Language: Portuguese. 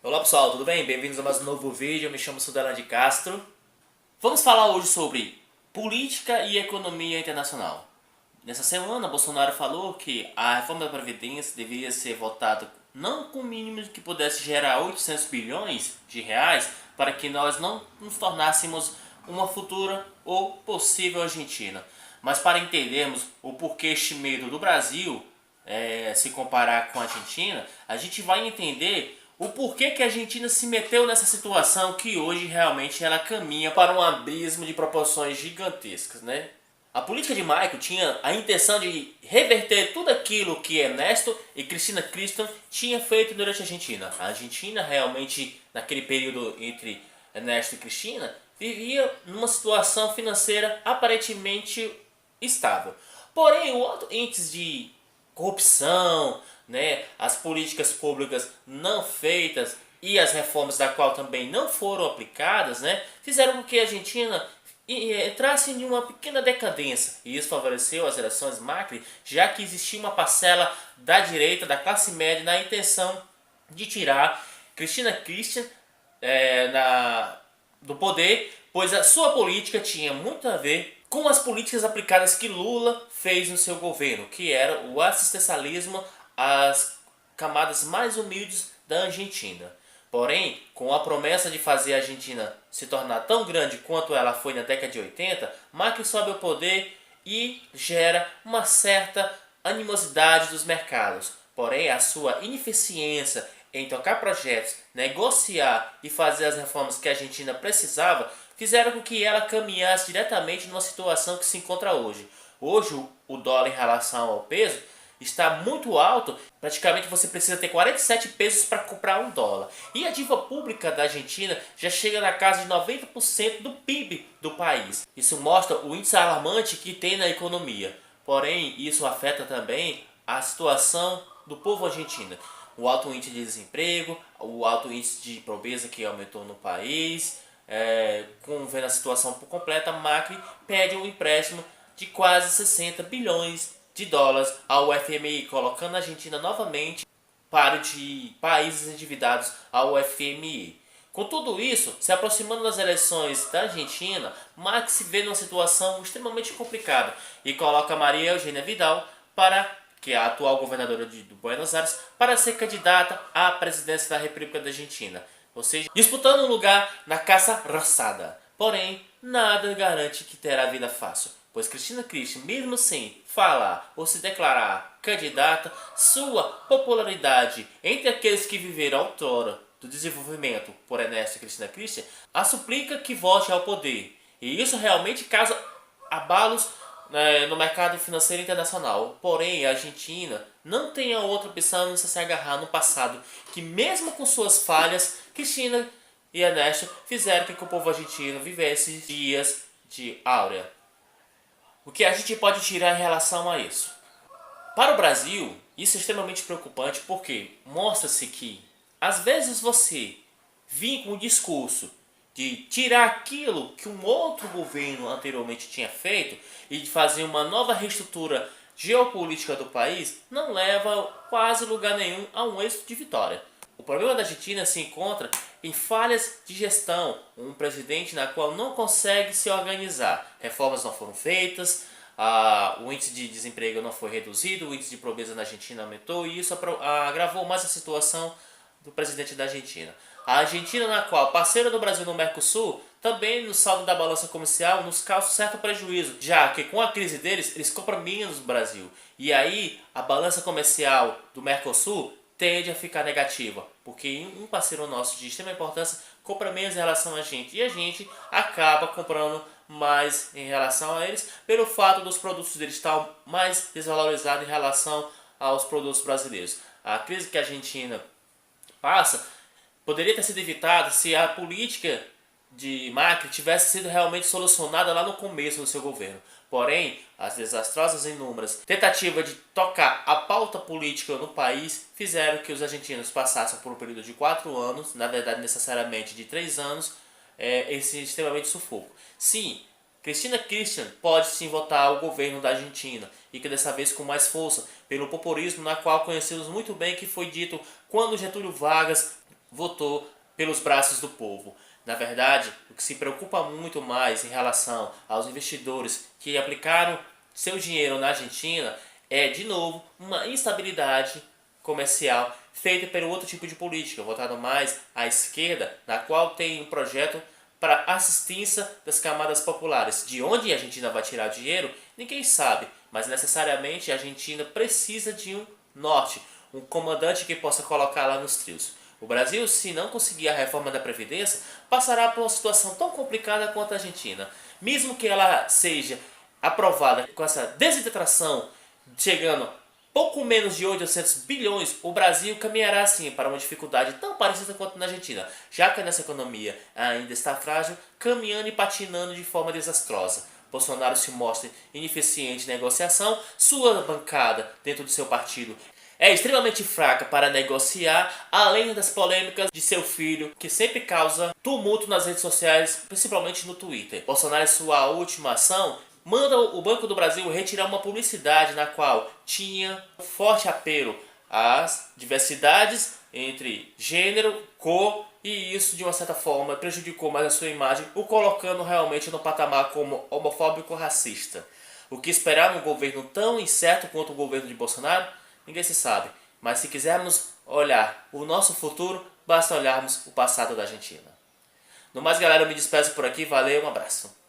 Olá pessoal, tudo bem? Bem-vindos a mais um novo vídeo, eu me chamo Sudana de Castro. Vamos falar hoje sobre política e economia internacional. Nessa semana, Bolsonaro falou que a reforma da Previdência deveria ser votada não com o mínimo que pudesse gerar 800 bilhões de reais para que nós não nos tornássemos uma futura ou possível Argentina. Mas para entendermos o porquê este medo do Brasil se comparar com a Argentina, a gente vai entender o porquê que a Argentina se meteu nessa situação que hoje realmente ela caminha para um abismo de proporções gigantescas, né? A política de Michael tinha a intenção de reverter tudo aquilo que Ernesto e Cristina Kirchner tinham feito durante a Argentina. A Argentina realmente, naquele período entre Ernesto e Cristina, vivia numa situação financeira aparentemente estável. Porém, o alto índice de corrupção, né, as políticas públicas não feitas e as reformas da qual também não foram aplicadas, né, fizeram com que a Argentina entrasse em uma pequena decadência. E isso favoreceu as eleições Macri, já que existia uma parcela da direita, da classe média, na intenção de tirar Cristina Kirchner do poder, pois a sua política tinha muito a ver com as políticas aplicadas que Lula fez no seu governo, que era o assistencialismo às camadas mais humildes da Argentina. Porém, com a promessa de fazer a Argentina se tornar tão grande quanto ela foi na década de 80, Macri sobe ao poder e gera uma certa animosidade dos mercados. Porém, a sua ineficiência em tocar projetos, negociar e fazer as reformas que a Argentina precisava, fizeram com que ela caminhasse diretamente numa situação que se encontra hoje. Hoje, o dólar em relação ao peso está muito alto, praticamente você precisa ter 47 pesos para comprar um dólar. E a dívida pública da Argentina já chega na casa de 90% do PIB do país. Isso mostra o índice alarmante que tem na economia. Porém, isso afeta também a situação do povo argentino. O alto índice de desemprego, o alto índice de pobreza que aumentou no país, vendo a situação por completa, Macri pede um empréstimo de quase 60 bilhões de dólares ao FMI, colocando a Argentina novamente para de países endividados ao FMI. Com tudo isso, se aproximando das eleições da Argentina, Macri se vê numa situação extremamente complicada e coloca Maria Eugênia Vidal, que é a atual governadora de Buenos Aires, para ser candidata à presidência da República da Argentina. Ou seja, disputando um lugar na Casa Rosada. Porém, nada garante que terá vida fácil, pois Cristina Kirchner, mesmo sem falar ou se declarar candidata, sua popularidade entre aqueles que viveram outrora do desenvolvimento por Ernesto e Cristina Kirchner a suplica que volte ao poder. E isso realmente causa abalos no mercado financeiro internacional. Porém, a Argentina não tem a outra opção não se agarrar no passado, que mesmo com suas falhas, Cristina e Ernesto fizeram que o povo argentino vivesse dias de áurea. O que a gente pode tirar em relação a isso? Para o Brasil, isso é extremamente preocupante porque mostra-se que, às vezes, você vir com um discurso de tirar aquilo que um outro governo anteriormente tinha feito e de fazer uma nova reestrutura geopolítica do país, não leva quase lugar nenhum a um êxito de vitória. O problema da Argentina se encontra em falhas de gestão, um presidente na qual não consegue se organizar. Reformas não foram feitas, o índice de desemprego não foi reduzido, o índice de pobreza na Argentina aumentou e isso agravou mais a situação do presidente da Argentina. A Argentina, na qual parceira do Brasil no Mercosul, também no saldo da balança comercial nos causa certo prejuízo, já que com a crise deles, eles compram menos do Brasil. E aí a balança comercial do Mercosul tende a ficar negativa, porque um parceiro nosso de extrema importância compra menos em relação a gente, e a gente acaba comprando mais em relação a eles, pelo fato dos produtos deles estar mais desvalorizados em relação aos produtos brasileiros. A crise que a Argentina passa poderia ter sido evitada se a política de Macri tivesse sido realmente solucionada lá no começo do seu governo. Porém, as desastrosas e inúmeras tentativas de tocar a pauta política no país fizeram que os argentinos passassem por um período de 4 anos, na verdade necessariamente de 3 anos, esse extremamente sufoco. Sim, Cristina Kirchner pode sim voltar ao governo da Argentina, e que dessa vez com mais força, pelo populismo na qual conhecemos muito bem que foi dito quando Getúlio Vargas votou pelos braços do povo. Na verdade, o que se preocupa muito mais em relação aos investidores que aplicaram seu dinheiro na Argentina é, de novo, uma instabilidade comercial feita pelo outro tipo de política, voltado mais à esquerda, na qual tem um projeto para assistência das camadas populares. De onde a Argentina vai tirar dinheiro, ninguém sabe, mas necessariamente a Argentina precisa de um norte, um comandante que possa colocar lá nos trilhos. O Brasil, se não conseguir a reforma da Previdência, passará por uma situação tão complicada quanto a Argentina. Mesmo que ela seja aprovada com essa desidratação, chegando pouco menos de 800 bilhões, o Brasil caminhará sim para uma dificuldade tão parecida quanto na Argentina, já que nossa economia ainda está frágil, caminhando e patinando de forma desastrosa. Bolsonaro se mostra ineficiente em negociação, sua bancada dentro do seu partido é extremamente fraca para negociar, além das polêmicas de seu filho, que sempre causa tumulto nas redes sociais, principalmente no Twitter. Bolsonaro, em sua última ação, manda o Banco do Brasil retirar uma publicidade na qual tinha um forte apelo às diversidades entre gênero, cor, e isso de uma certa forma prejudicou mais a sua imagem, o colocando realmente no patamar como homofóbico racista. O que esperar num governo tão incerto quanto o governo de Bolsonaro? Ninguém se sabe, mas se quisermos olhar o nosso futuro, basta olharmos o passado da Argentina. No mais, galera, eu me despeço por aqui, valeu, um abraço.